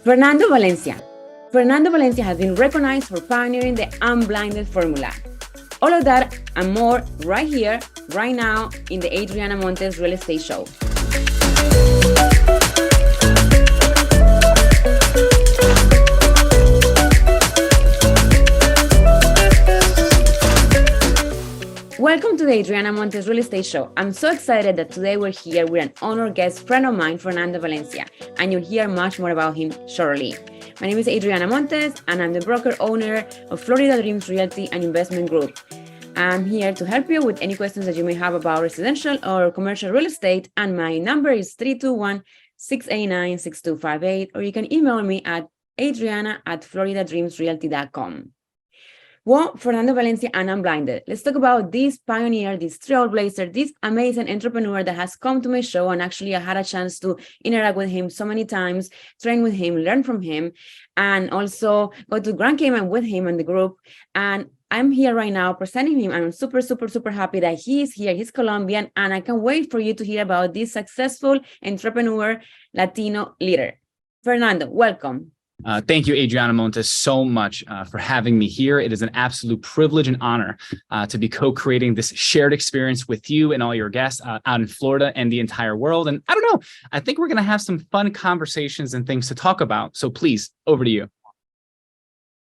Fernando Valencia. Fernando Valencia has been recognized for pioneering the Unblinded formula. All of that and more right here, right now, in the Adriana Montes Real Estate Show. Welcome to the Adriana Montes Real Estate Show. I'm so excited that today we're here with an honored guest friend of mine, Fernando Valencia, and you'll hear much more about him shortly. My name is Adriana Montes, and I'm the broker owner of Florida Dreams Realty and Investment Group. I'm here to help you with any questions that you may have about residential or commercial real estate, and my number is 321-689-6258, or you can email me at adriana@floridadreamsrealty.com. Well, Fernando Valencia and Unblinded. Let's talk about this pioneer, this trailblazer, this amazing entrepreneur that has come to my show. And actually, I had a chance to interact with him so many times, train with him, learn from him, and also go to Grand Cayman with him in the group. And I'm here right now presenting him. And I'm super, super, super happy that he is here. He's Colombian. And I can't wait for you to hear about this successful entrepreneur Latino leader. Fernando, welcome. Thank you, Adriana Montes, so much for having me here. It is an absolute privilege and honor to be co-creating this shared experience with you and all your guests out in Florida and the entire world. And I don't know, I think we're going to have some fun conversations and things to talk about. So please, over to you.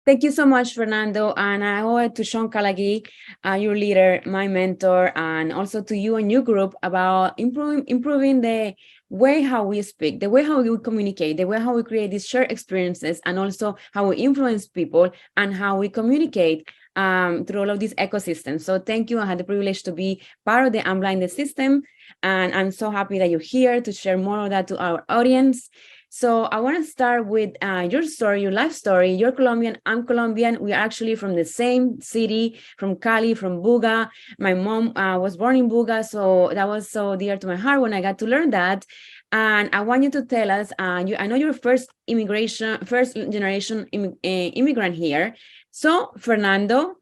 Thank you so much, Fernando. And I owe it to Sean Calaghi, your leader, my mentor, and also to you and your group about improving the way how we speak, the way how we communicate, the way how we create these shared experiences, and also how we influence people and how we communicate through all of these ecosystems. So thank you. I had the privilege to be part of the Unblinded system, and I'm so happy that you're here to share more of that to our audience. So I want to start with your story, your life story. You're Colombian, I'm Colombian. We are actually from the same city, from Cali, from Buga. My mom was born in Buga, so that was so dear to my heart when I got to learn that. And I want you to tell us, I know you're first generation immigrant here. So Fernando,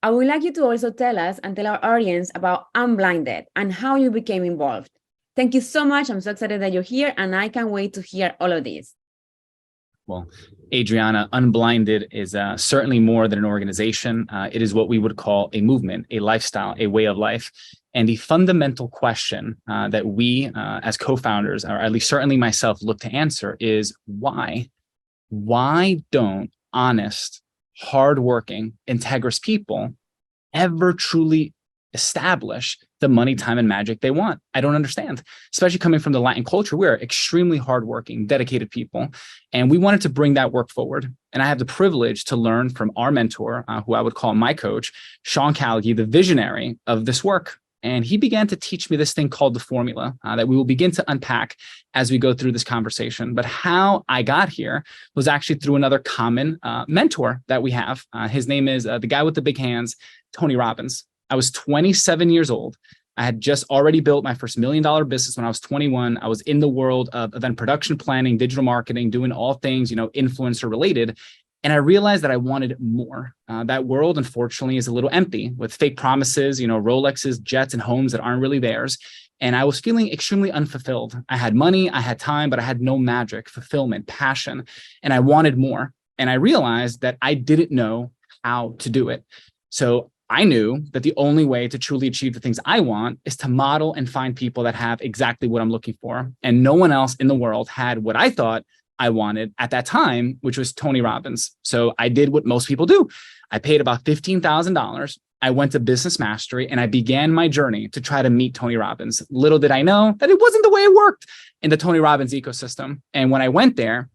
I would like you to also tell us and tell our audience about Unblinded and how you became involved. Thank you so much. I'm so excited that you're here, and I can't wait to hear all of this. Well, Adriana, Unblinded is certainly more than an organization. It is what we would call a movement, a lifestyle, a way of life. And the fundamental question that we as co-founders, or at least certainly myself, look to answer is why? Why don't honest, hardworking, integrous people ever truly establish the money, time, and magic they want? I don't understand, especially coming from the Latin culture. We're extremely hardworking, dedicated people, and we wanted to bring that work forward. And I have the privilege to learn from our mentor, who I would call my coach, Sean Calaghi, the visionary of this work. And he began to teach me this thing called the formula that we will begin to unpack as we go through this conversation. But how I got here was actually through another common mentor that we have. His name is the guy with the big hands, Tony Robbins. I was 27 years old. I had just already built my first $1 million business when I was 21. I was in the world of event production planning, digital marketing, doing all things, influencer related. And I realized that I wanted more. That world, unfortunately, is a little empty with fake promises, Rolexes, jets, and homes that aren't really theirs. And I was feeling extremely unfulfilled. I had money, I had time, but I had no magic, fulfillment, passion, and I wanted more. And I realized that I didn't know how to do it. So I knew that the only way to truly achieve the things I want is to model and find people that have exactly what I'm looking for. And no one else in the world had what I thought I wanted at that time, which was Tony Robbins. So I did what most people do. I paid about $15,000. I went to Business Mastery and I began my journey to try to meet Tony Robbins. Little did I know that it wasn't the way it worked in the Tony Robbins ecosystem. And when I went there,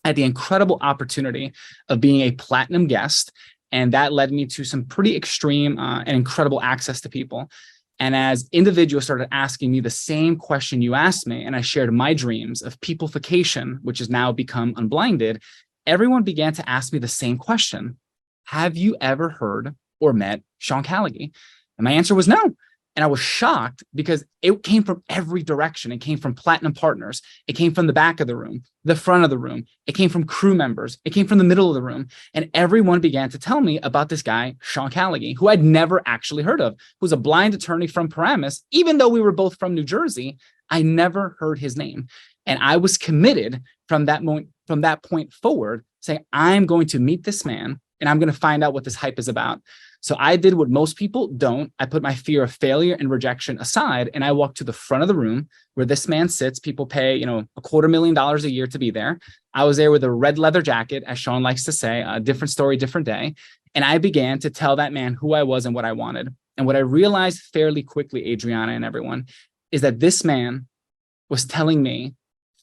I had the incredible opportunity of being a platinum guest. And that led me to some pretty extreme and incredible access to people. And as individuals started asking me the same question you asked me, and I shared my dreams of peopleification, which has now become Unblinded, everyone began to ask me the same question. Have you ever heard or met Sean Calaghi? And my answer was no. And I was shocked because it came from every direction. It came from platinum partners. It came from the back of the room, the front of the room. It came from crew members. It came from the middle of the room. And everyone began to tell me about this guy, Sean Calaghi, who I'd never actually heard of, who's a blind attorney from Paramus. Even though we were both from New Jersey, I never heard his name. And I was committed from that point forward, saying, I'm going to meet this man and I'm going to find out what this hype is about. So I did what most people don't. I put my fear of failure and rejection aside, and I walked to the front of the room where this man sits. People pay, $250,000 a year to be there. I was there with a red leather jacket, as Sean likes to say, a different story, different day. And I began to tell that man who I was and what I wanted. And what I realized fairly quickly, Adriana and everyone, is that this man was telling me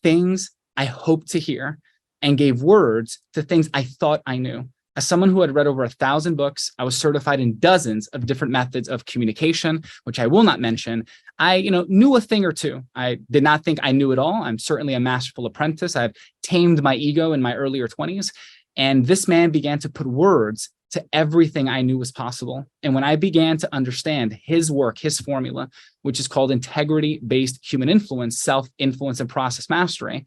things I hoped to hear and gave words to things I thought I knew. As someone who had read over 1,000 books, I was certified in dozens of different methods of communication, which I will not mention. I, knew a thing or two. I did not think I knew it all. I'm certainly a masterful apprentice. I've tamed my ego in my earlier 20s. And this man began to put words to everything I knew was possible. And when I began to understand his work, his formula, which is called integrity-based human influence, self-influence, and process mastery,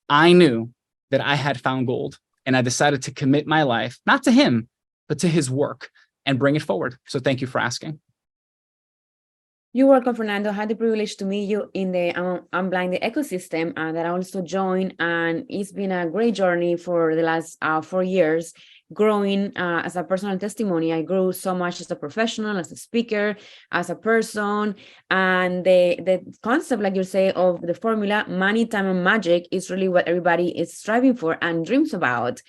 I knew that I had found gold. And I decided to commit my life, not to him, but to his work and bring it forward. So thank you for asking. You're welcome, Fernando. I had the privilege to meet you in the Unblinded ecosystem that I also joined. And it's been a great journey for the last 4 years, growing as a personal testimony. I grew so much as a professional, as a speaker, as a person. And the concept, like you say, of the formula, money, time, and magic is really what everybody is striving for and dreams about.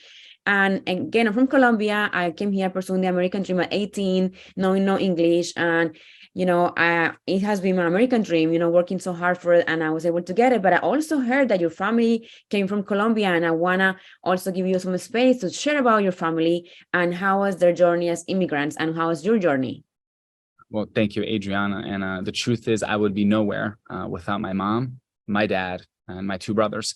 And again, I'm from Colombia. I came here pursuing the American dream at 18, knowing no English. And it has been my American dream, working so hard for it, and I was able to get it. But I also heard that your family came from Colombia, and I want to also give you some space to share about your family and how was their journey as immigrants and how was your journey? Well, thank you, Adriana. And the truth is, I would be nowhere without my mom, my dad, and my 2 brothers.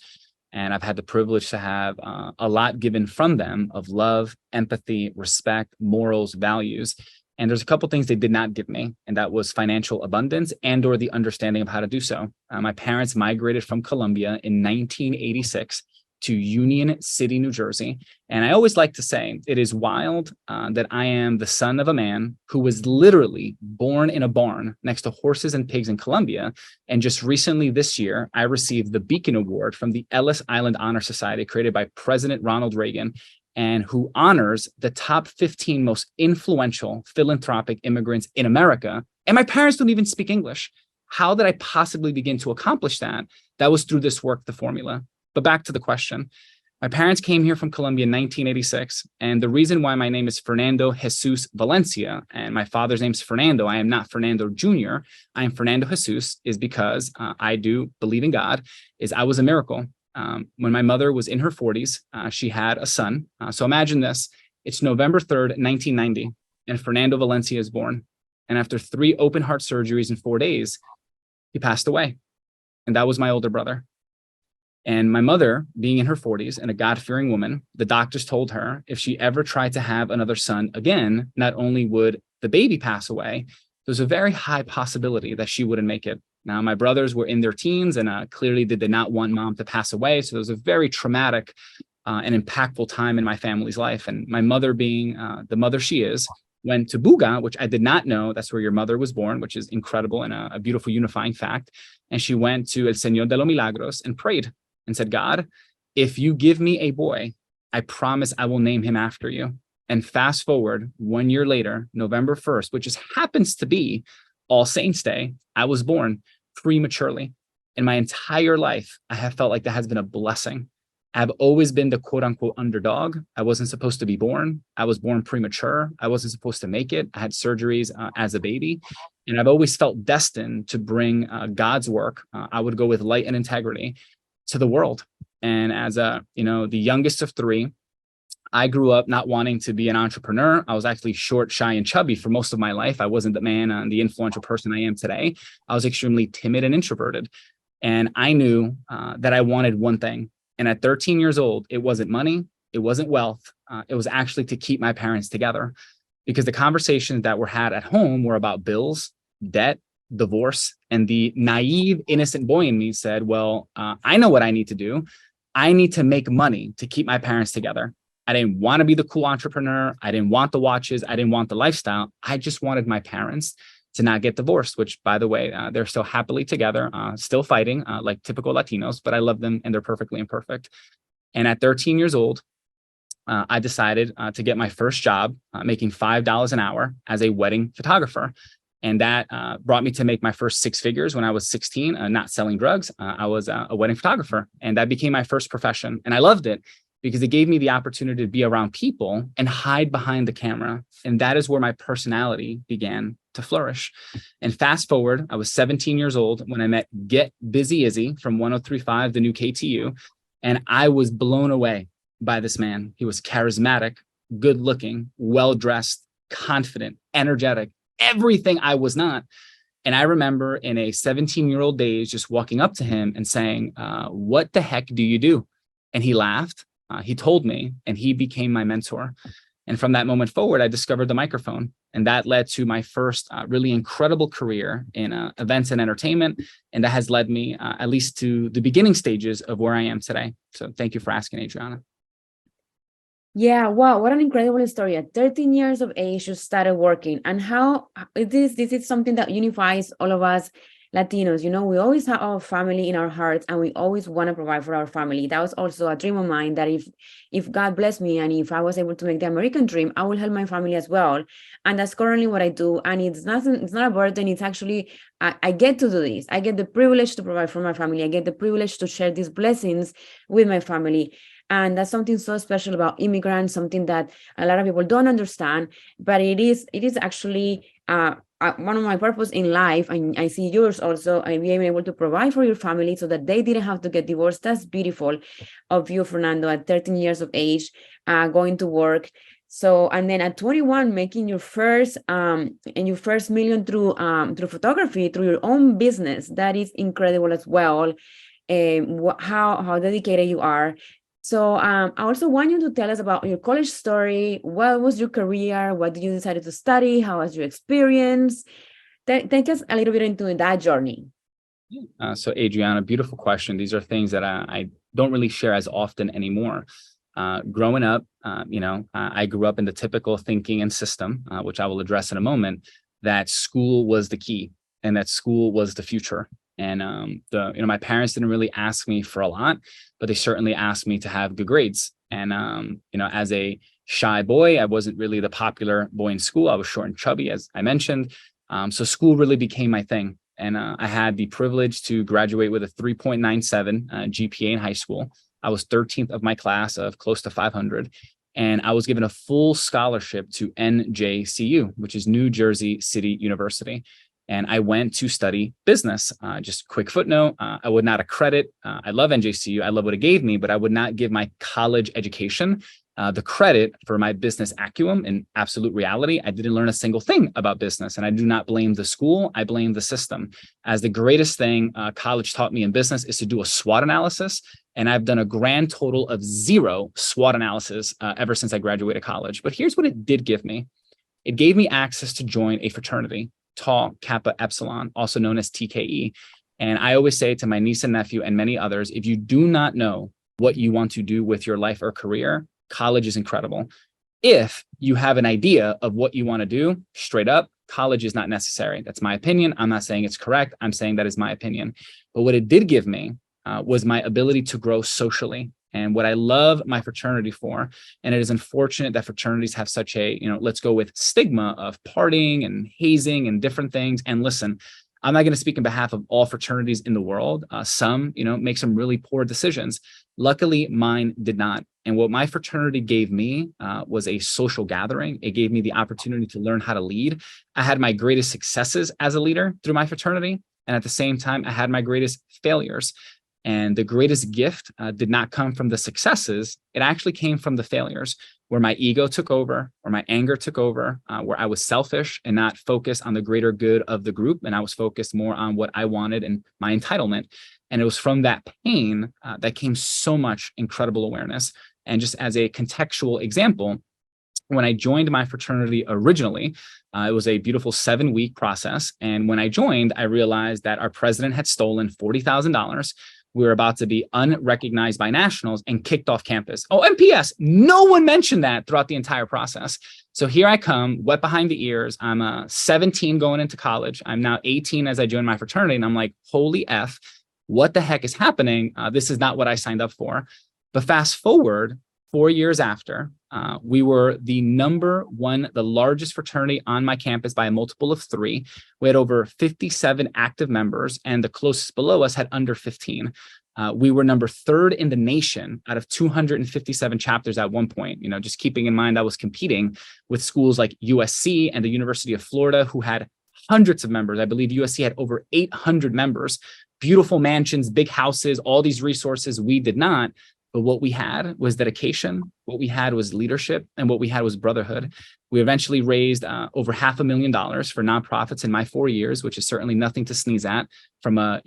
And I've had the privilege to have a lot given from them of love, empathy, respect, morals, values. And there's a couple things they did not give me, and that was financial abundance and or the understanding of how to do so. My parents migrated from Colombia in 1986 to Union City, New Jersey. And I always like to say it is wild that I am the son of a man who was literally born in a barn next to horses and pigs in Colombia. And just recently this year, I received the Beacon Award from the Ellis Island Honor Society, created by President Ronald Reagan, and who honors the top 15 most influential philanthropic immigrants in America. And my parents don't even speak English. How did I possibly begin to accomplish that? That was through this work, the formula. But back to the question. My parents came here from Colombia in 1986. And the reason why my name is Fernando Jesus Valencia and my father's name's Fernando, I am not Fernando Jr., I am Fernando Jesus, is because I do believe in God, is I was a miracle. When my mother was in her 40s, she had a son. So imagine this. It's November 3rd, 1990, and Fernando Valencia is born. And after 3 open heart surgeries in 4 days, he passed away. And that was my older brother. And my mother, being in her 40s and a God-fearing woman, the doctors told her if she ever tried to have another son again, not only would the baby pass away, there's a very high possibility that she wouldn't make it. Now, my brothers were in their teens and clearly they did not want mom to pass away. So it was a very traumatic and impactful time in my family's life. And my mother, being the mother she is, went to Buga, which I did not know. That's where your mother was born, which is incredible and a beautiful unifying fact. And she went to El Señor de los Milagros and prayed and said, God, if you give me a boy, I promise I will name him after you. And fast forward 1 year later, November 1st, which just happens to be All Saints Day, I was born prematurely. In my entire life, I have felt like that has been a blessing. I've always been the quote unquote underdog. I wasn't supposed to be born. I was born premature. I wasn't supposed to make it. I had surgeries as a baby. And I've always felt destined to bring God's work. I would go with light and integrity to the world. And as the youngest of 3, I grew up not wanting to be an entrepreneur. I was actually short, shy, and chubby for most of my life. I wasn't the man and the influential person I am today. I was extremely timid and introverted. And I knew that I wanted one thing. And at 13 years old, it wasn't money. It wasn't wealth. It was actually to keep my parents together, because the conversations that were had at home were about bills, debt, divorce. And the naive, innocent boy in me said, well, I know what I need to do. I need to make money to keep my parents together. I didn't want to be the cool entrepreneur. I didn't want the watches. I didn't want the lifestyle. I just wanted my parents to not get divorced, which, by the way, they're still happily together, still fighting like typical Latinos, but I love them and they're perfectly imperfect. And at 13 years old, I decided to get my first job making $5 an hour as a wedding photographer. And that brought me to make my first six figures when I was 16, not selling drugs. I was a wedding photographer, and that became my first profession. And I loved it because it gave me the opportunity to be around people and hide behind the camera. And that is where my personality began to flourish. And fast forward, I was 17 years old when I met Get Busy Izzy from 103.5, the new KTU. And I was blown away by this man. He was charismatic, good looking, well-dressed, confident, energetic, everything I was not. And I remember in a 17-year-old days, just walking up to him and saying, what the heck do you do? And he laughed. He told me, and he became my mentor. And from that moment forward, I discovered the microphone. And that led to my first really incredible career in events and entertainment. And that has led me at least to the beginning stages of where I am today. So thank you for asking, Adriana. Yeah, wow, what an incredible story. At 13 years of age, you started working. And how this is something that unifies all of us Latinos. You know, we always have our family in our hearts and we always want to provide for our family. That was also a dream of mine, that if God blessed me and if I was able to make the American dream, I will help my family as well. And that's currently what I do. And it's not a burden. It's actually, I get to do this. I get the privilege to provide for my family. I get the privilege to share these blessings with my family. And that's something so special about immigrants, something that a lot of people don't understand, but it is actually one of my purpose in life, and I see yours also, being able to provide for your family so that they didn't have to get divorced. That's beautiful of you, Fernando, at 13 years of age, going to work. So, and then at 21, making your first million through photography, through your own business. That is incredible as well. How dedicated you are. So I also want you to tell us about your college story. What was your career? What did you decide to study? How was your experience? Take us a little bit into that journey. So Adriana, beautiful question. These are things that I don't really share as often anymore. Growing up, I grew up in the typical thinking and system, which I will address in a moment, that school was the key and that school was the future. And my parents didn't really ask me for a lot, but they certainly asked me to have good grades. And as a shy boy, I wasn't really the popular boy in school. I was short and chubby, as I mentioned. So school really became my thing. And I had the privilege to graduate with a 3.97 GPA in high school. I was 13th of my class of close to 500. And I was given a full scholarship to NJCU, which is New Jersey City University. And I went to study business. Just a quick footnote, I would not accredit. I love NJCU. I love what it gave me, but I would not give my college education the credit for my business acumen. In absolute reality, I didn't learn a single thing about business. And I do not blame the school. I blame the system. As the greatest thing college taught me in business is to do a SWOT analysis. And I've done a grand total of 0 SWOT analysis ever since I graduated college. But here's what it did give me. It gave me access to join a fraternity, Tau Kappa Epsilon, also known as TKE. And I always say to my niece and nephew and many others, if you do not know what you want to do with your life or career, college is incredible. If you have an idea of what you want to do, straight up, college is not necessary. That's my opinion. I'm not saying it's correct. I'm saying that is my opinion. But what it did give me was my ability to grow socially. And what I love my fraternity for, and it is unfortunate that fraternities have such a, let's go with stigma of partying and hazing and different things. And listen, I'm not going to speak on behalf of all fraternities in the world. Some, make some really poor decisions. Luckily, mine did not. And what my fraternity gave me was a social gathering. It gave me the opportunity to learn how to lead. I had my greatest successes as a leader through my fraternity. And at the same time, I had my greatest failures. And the greatest gift did not come from the successes. It actually came from the failures, where my ego took over, or my anger took over, where I was selfish and not focused on the greater good of the group. And I was focused more on what I wanted and my entitlement. And it was from that pain that came so much incredible awareness. And just as a contextual example, when I joined my fraternity originally, it was a beautiful 7-week process. And when I joined, I realized that our president had stolen $40,000. We were about to be unrecognized by nationals and kicked off campus. Oh, and PS, no one mentioned that throughout the entire process. So here I come, wet behind the ears. I'm 17 going into college. I'm now 18 as I join my fraternity. And I'm like, holy F, what the heck is happening? This is not what I signed up for. But fast forward 4 years after, we were the the largest fraternity on my campus by a multiple of 3. We had over 57 active members, and the closest below us had under 15. We were number 3rd in the nation out of 257 chapters at one point. Just keeping in mind I was competing with schools like USC and the University of Florida, who had hundreds of members. I believe USC had over 800 members, beautiful mansions, big houses, all these resources. We did not. But what we had was dedication, what we had was leadership, and what we had was brotherhood. We eventually raised over $500,000 for nonprofits in my 4 years, which is certainly nothing to sneeze at, from a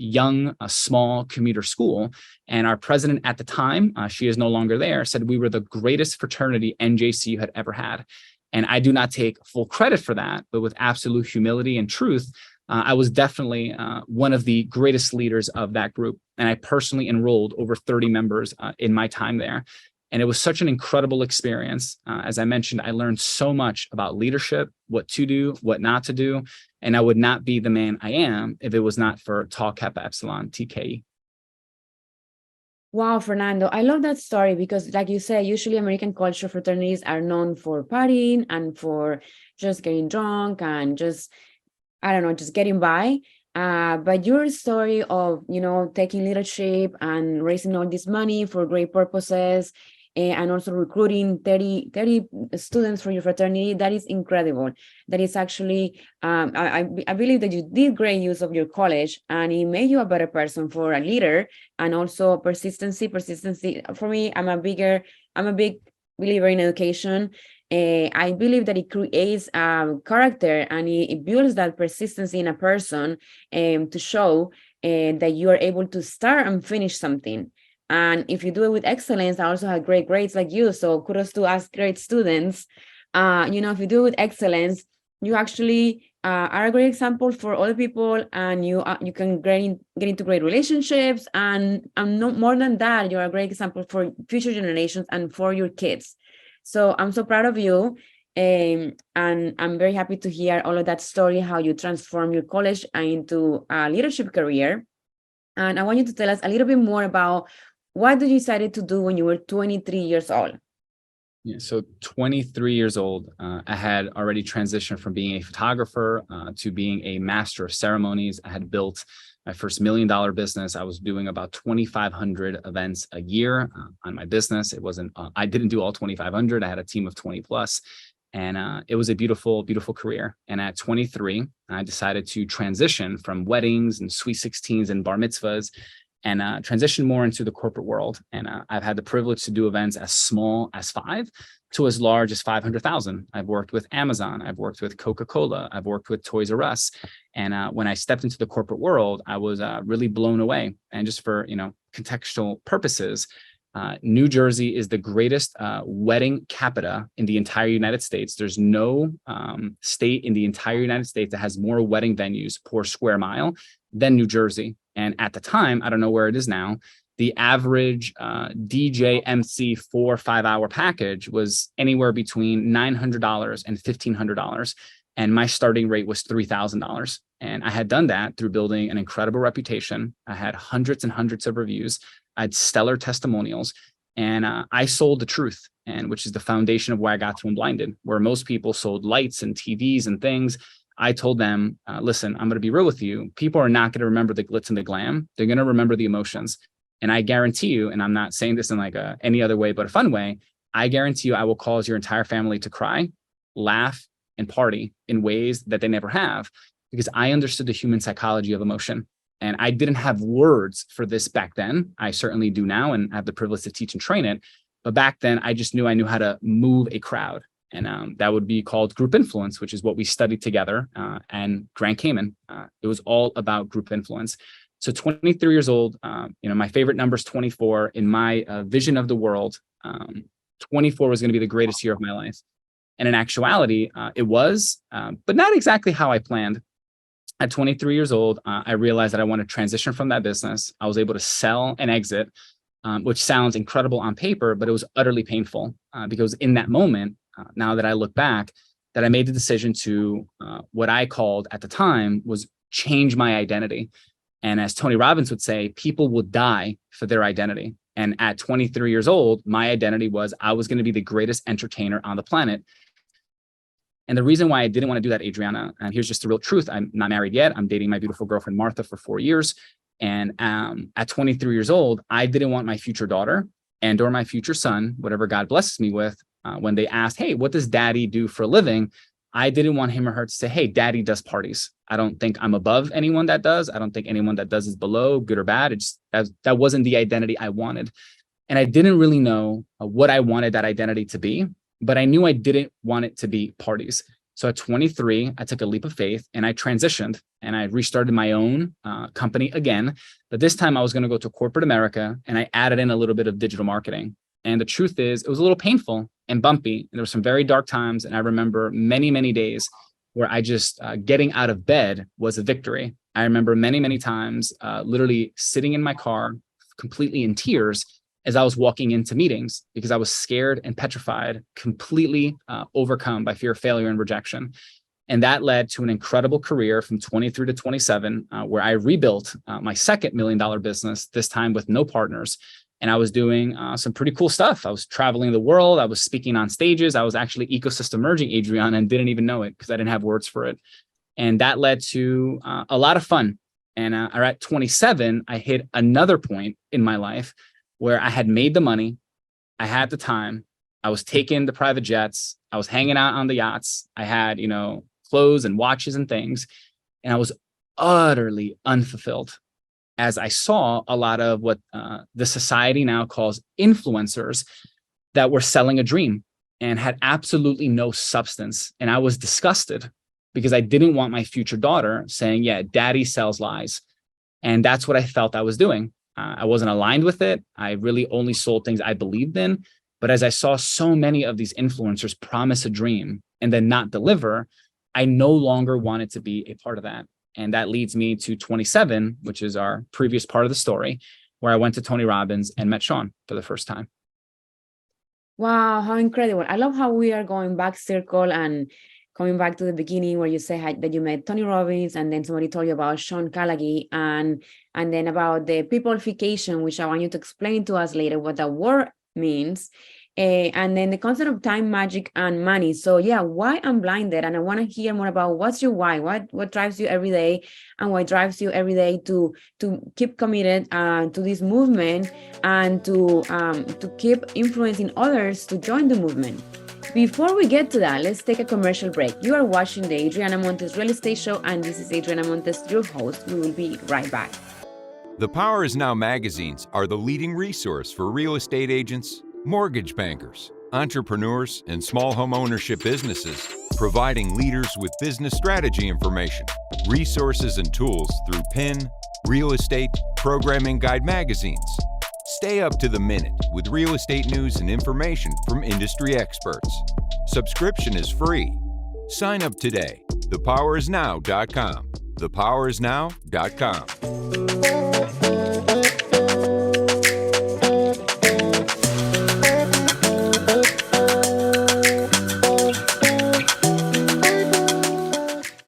small commuter school. And our president at the time, she is no longer there, said we were the greatest fraternity NJCU had ever had. And I do not take full credit for that, but with absolute humility and truth, I was definitely one of the greatest leaders of that group. And I personally enrolled over 30 members in my time there. And it was such an incredible experience. As I mentioned, I learned so much about leadership, what to do, what not to do. And I would not be the man I am if it was not for Tau Kappa Epsilon TKE. Wow, Fernando, I love that story because, like you said, usually American culture fraternities are known for partying and for just getting drunk and just, I don't know, just getting by. But your story of, taking leadership and raising all this money for great purposes, and also recruiting 30 students for your fraternity, that is incredible. That is actually, I believe that you did great use of your college, and it made you a better person for a leader. And also persistency. For me, I'm a big believer in education. I believe that it creates character, and it builds that persistency in a person, to show that you are able to start and finish something. And if you do it with excellence, I also have great grades like you. So kudos to us great students. If you do it with excellence, you actually are a great example for other people, and you can get into great relationships. And no more than that, you're a great example for future generations and for your kids. So I'm so proud of you. And I'm very happy to hear all of that story, how you transform your college into a leadership career. And I want you to tell us a little bit more about what you decided to do when you were 23 years old. Yeah, so 23 years old, I had already transitioned from being a photographer to being a master of ceremonies. I had built my first $1 million business. I was doing about 2,500 events a year on my business. It wasn't, I didn't do all 2,500. I had a team of 20 plus. And it was a beautiful, beautiful career. And at 23, I decided to transition from weddings and sweet 16s and bar mitzvahs and transition more into the corporate world. And I've had the privilege to do events as small as 5 to as large as 500,000. I've worked with Amazon. I've worked with Coca-Cola. I've worked with Toys R Us. And when I stepped into the corporate world, I was really blown away. And just for, contextual purposes, New Jersey is the greatest wedding capita in the entire United States. There's no state in the entire United States that has more wedding venues per square mile than New Jersey. And at the time, I don't know where it is now, the average DJ MC 4 or 5 hour package was anywhere between $900 and $1,500. And my starting rate was $3,000. And I had done that through building an incredible reputation. I had hundreds and hundreds of reviews. I had stellar testimonials, and I sold the truth, and which is the foundation of why I got to Unblinded, where most people sold lights and TVs and things. I told them, listen, I'm going to be real with you. People are not going to remember the glitz and the glam. They're going to remember the emotions. And I guarantee you, and I'm not saying this in like any other way, but a fun way, I guarantee you I will cause your entire family to cry, laugh, and party in ways that they never have, because I understood the human psychology of emotion. And I didn't have words for this back then. I certainly do now, and have the privilege to teach and train it. But back then, I just knew I knew how to move a crowd. And that would be called group influence, which is what we studied together and Grand Cayman. It was all about group influence. So 23 years old, my favorite number is 24. In my vision of the world, 24 was going to be the greatest year of my life. And in actuality, it was, but not exactly how I planned. At 23 years old, I realized that I wanted to transition from that business. I was able to sell and exit, which sounds incredible on paper, but it was utterly painful because in that moment, now that I look back, that I made the decision to what I called at the time was change my identity. And as Tony Robbins would say, people will die for their identity. And at 23 years old, my identity was I was going to be the greatest entertainer on the planet. And the reason why I didn't want to do that, Adriana, and here's just the real truth. I'm not married yet. I'm dating my beautiful girlfriend, Martha, for 4 years. And at 23 years old, I didn't want my future daughter and or my future son, whatever God blesses me with, when they asked, hey, what does daddy do for a living? I didn't want him or her to say, hey, daddy does parties. I don't think I'm above anyone that does. I don't think anyone that does is below, good or bad. It's just, that wasn't the identity I wanted. And I didn't really know what I wanted that identity to be, but I knew I didn't want it to be parties. So at 23, I took a leap of faith and I transitioned and I restarted my own company again. But this time I was going to go to corporate America and I added in a little bit of digital marketing. And the truth is, it was a little painful and bumpy. And there were some very dark times. And I remember many, many days where I just getting out of bed was a victory. I remember many, many times literally sitting in my car completely in tears as I was walking into meetings because I was scared and petrified, completely overcome by fear of failure and rejection. And that led to an incredible career from 23 to 27, where I rebuilt my second $1 million business, this time with no partners. And I was doing some pretty cool stuff. I was traveling the world. I was speaking on stages. I was actually ecosystem merging, Adriana, and didn't even know it because I didn't have words for it. And that led to a lot of fun. And at 27, I hit another point in my life where I had made the money, I had the time, I was taking the private jets, I was hanging out on the yachts, I had, clothes and watches and things, and I was utterly unfulfilled as I saw a lot of what the society now calls influencers that were selling a dream and had absolutely no substance. And I was disgusted because I didn't want my future daughter saying, yeah, daddy sells lies. And that's what I felt I was doing. I wasn't aligned with it. I really only sold things I believed in. But as I saw so many of these influencers promise a dream and then not deliver, I no longer wanted to be a part of that. And that leads me to 27, which is our previous part of the story, where I went to Tony Robbins and met Sean for the first time. Wow, how incredible. I love how we are going back circle and coming back to the beginning where you say that you met Tony Robbins and then somebody told you about Sean Callaghy and then about the peopleification, which I want you to explain to us later what that word means. And then the concept of time, magic, and money. So yeah, why Unblinded? And I want to hear more about what's your why, what drives you every day, and what drives you every day to keep committed to this movement and to keep influencing others to join the movement. Before we get to that, let's take a commercial break. You are watching the Adriana Montes Real Estate Show, and this is Adriana Montes, your host. We will be right back. The Power Is Now magazines are the leading resource for real estate agents, mortgage bankers, entrepreneurs, and small home ownership businesses, providing leaders with business strategy information, resources, and tools through PIN, Real Estate, Programming Guide magazines. Stay up to the minute with real estate news and information from industry experts. Subscription is free. Sign up today. ThePowerisNow.com. ThePowerisNow.com.